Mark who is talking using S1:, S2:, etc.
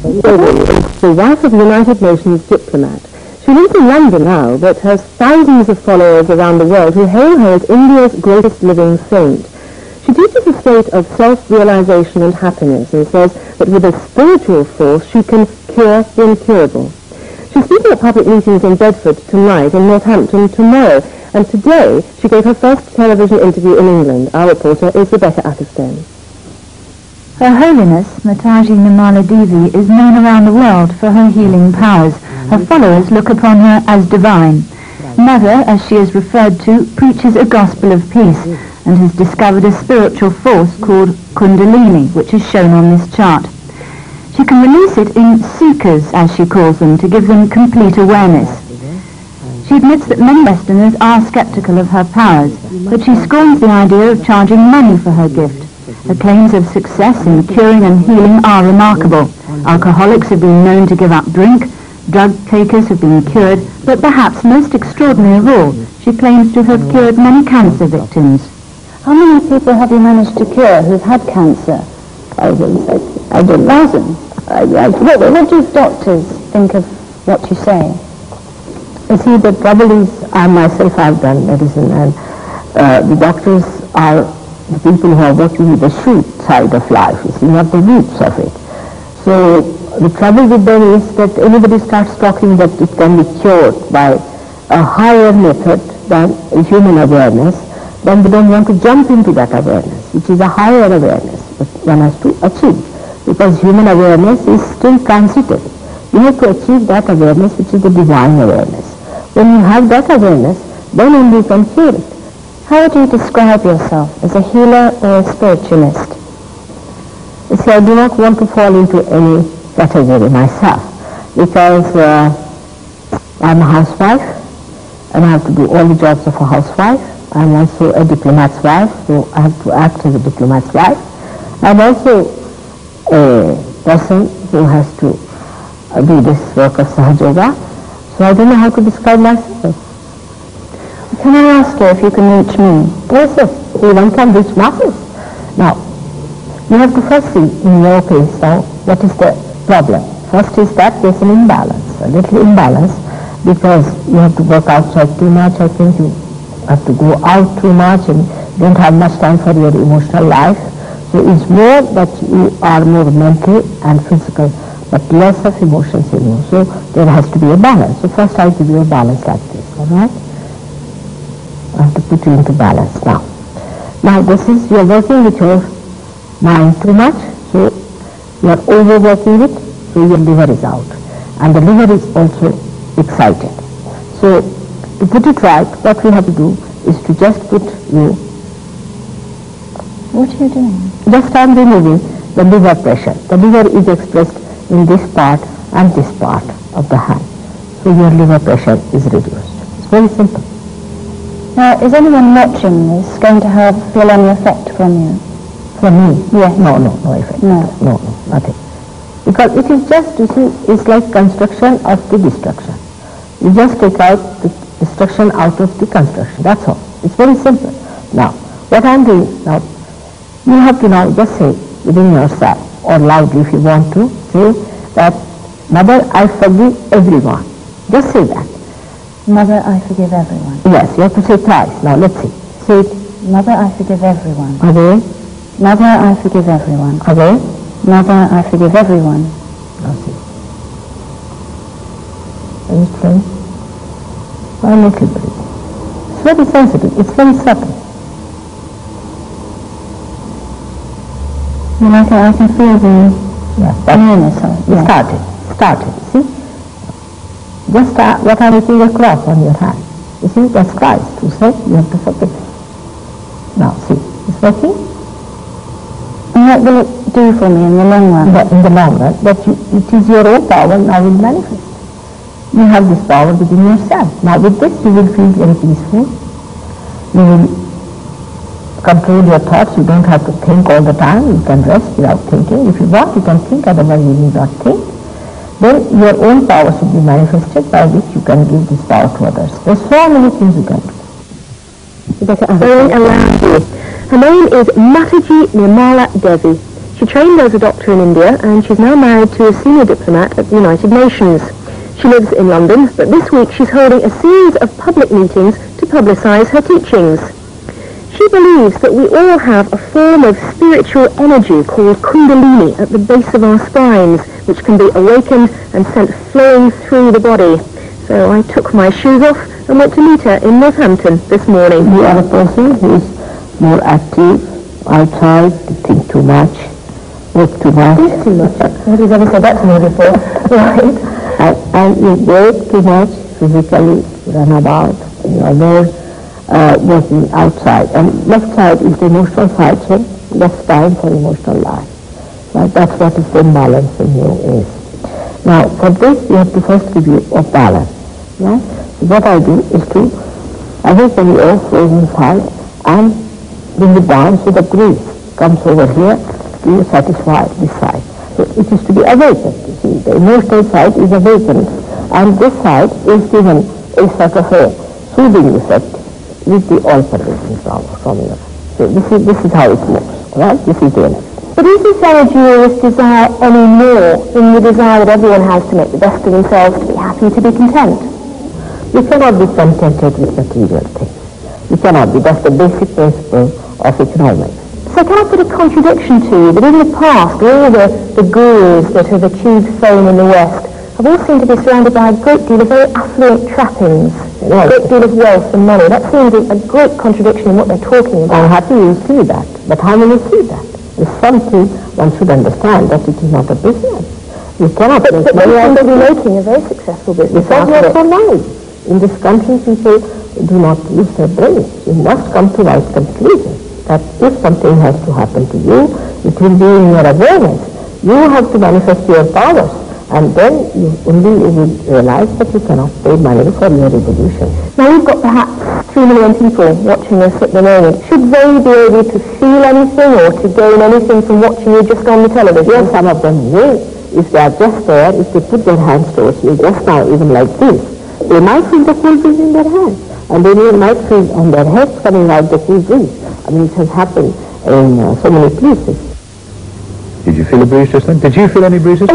S1: The wife of a United Nations diplomat. She lives in London now, but has thousands of followers around the world who hail her as India's greatest living saint. She teaches a state of self-realization and happiness and says that with a spiritual force she can cure the incurable. She's speaking at public meetings in Bedford tonight and Northampton tomorrow, and today she gave her first television interview in England. Our reporter is Rebecca Atherstone.
S2: Her Holiness, Mataji Nirmala Devi, is known around the world for her healing powers. Her followers look upon her as divine. Mother, as she is referred to, preaches a gospel of peace and has discovered a spiritual force called Kundalini, which is shown on this chart. She can release it in seekers, as she calls them, to give them complete awareness. She admits that many Westerners are sceptical of her powers, but she scorns the idea of charging money for her gift. Her claims of success in curing and healing are remarkable. Alcoholics have been known to give up drink, drug takers have been cured, but perhaps most extraordinary of all, she claims to have cured many cancer victims.
S3: How many people have you managed to cure who've had cancer? Thousands, I don't know. Thousands? What do doctors think of what you say?
S4: You see, the trouble is, I myself have done medicine, and the doctors are the people who are working with the shoot side of life, you see, not the roots of it. So the trouble with them is that anybody starts talking that it can be cured by a higher method than human awareness, then they don't want to jump into that awareness, which is a higher awareness that one has to achieve, because human awareness is still transitory. You have to achieve that awareness, which is the divine awareness. When you have that awareness, then only you can cure it.
S3: How would you describe yourself, as a healer or a spiritualist?
S4: You see, I do not want to fall into any category myself, because I'm a housewife, and I have to do all the jobs of a housewife. I'm also a diplomat's wife, so I have to act as a diplomat's wife. I'm also a person who has to do this work of Sahaja Yoga, so I don't know how to describe myself.
S3: Can I ask you if you can reach me?
S4: Yes, yes, one can reach masses. Now, you have to first see in your case now what is the problem. First is that there's an imbalance, a little imbalance, because you have to work outside too much. I think you have to go out too much and don't have much time for your emotional life. So it's more that you are more mental and physical, but less of emotions in you. So there has to be a balance. So first I'll give you a balance like this, all right? I have to put you into balance now. Now this is, you are working with your mind too much, so you are overworking it, so your liver is out. And the liver is also excited. So to put it right, what we have to do is to just put you...
S3: What are you doing?
S4: Just I'm removing the liver pressure. The liver is expressed in this part and this part of the hand. So your liver pressure is reduced. It's very simple.
S3: Now, is anyone watching this going to feel any effect from you?
S4: From me?
S3: Yes.
S4: No effect.
S3: No,
S4: nothing. Because it is just, you see, it's like construction of the destruction. You just take out the destruction out of the construction. That's all. It's very simple. Now, what I'm doing now, you have to now just say within yourself, or loudly if you want to, say that, Mother, I forgive everyone. Just say that.
S3: Mother, I forgive everyone.
S4: Yes, you have to say twice. Now let's see. Say it.
S3: Mother, I forgive everyone.
S4: Again.
S3: Mother, I forgive everyone.
S4: Again.
S3: Mother, I forgive everyone.
S4: Now see. Are you trying? A little bit. It's very sensitive. It's very subtle.
S3: You know, I can feel the nearness of it.
S4: Started. See? Just what I'm making a cross on your hand. You see, that's Christ who said you have to forgive. Now, see, it's working.
S3: And what will it do for me in the long run?
S4: In the long run, that it is your own power now will manifest. You have this power within yourself. Now, with this, you will feel very peaceful. You will control your thoughts. You don't have to think all the time. You can rest without thinking. If you want, you can think, otherwise you need not think. Then your own power should be manifested, by which you can give this power to others. There's so many things you can do.
S1: Very around you. Her name is Mataji Nirmala Devi. She trained as a doctor in India, and she's now married to a senior diplomat at the United Nations. She lives in London, but this week she's holding a series of public meetings to publicise her teachings. She believes that we all have a form of spiritual energy called kundalini at the base of our spines, which can be awakened and sent flowing through the body. So I took my shoes off and went to meet her in Northampton this morning.
S4: You are a person who is more active, outside, to think too much, work too much.
S1: Think too much? Nobody's ever said that to me before. Right.
S4: And you work too much, physically, run about, you are more working outside. And left side is the emotional side, so left time for emotional life. Right? That's what is the imbalance in you is. Now, for this, you have to first give you a balance. Right? So what I do is to awaken the earth flows inside and bring it down so the grease comes over here to satisfy this side. So it is to be awakened. You see, the emotional side is awakened, and this side is given a sort of a soothing effect with the all-pervading formula. So this is how it moves, right? This is the energy.
S1: But is this energy or this desire any more than the desire that everyone has to make the best of themselves, to be happy, to be content?
S4: You cannot be contented with material things. You cannot be. That's the basic principle of economics.
S1: So can I put a contradiction to you that in the past, all the gurus that have achieved fame in the West have all seemed to be surrounded by a great deal of very affluent trappings, a great deal of wealth and money. That seems a great contradiction in what they're talking about.
S4: I'm happy you see that, but how many see that? It's something one should understand that it is not a business. You cannot make money out of it.
S1: Making a very successful business
S4: Because
S1: out of it.
S4: so nice. In this country, people do not use their brains. You must come to right conclusions. That if something has to happen to you, it will be in your awareness. You have to manifest your powers, and then you will realize that you cannot pay money for your evolution.
S1: Now we've got perhaps 3 million people watching us at the moment. Should they be able to feel anything or to gain anything from watching you just on the television?
S4: Yes, some of them will. If they are just there, if they put their hands towards you just now, even like this, they might feel the cool breeze in their hands, and they might feel on their heads coming out the cool breeze. I mean, it has happened in so many places.
S5: Did you feel a breeze just then? Did you feel any breezes?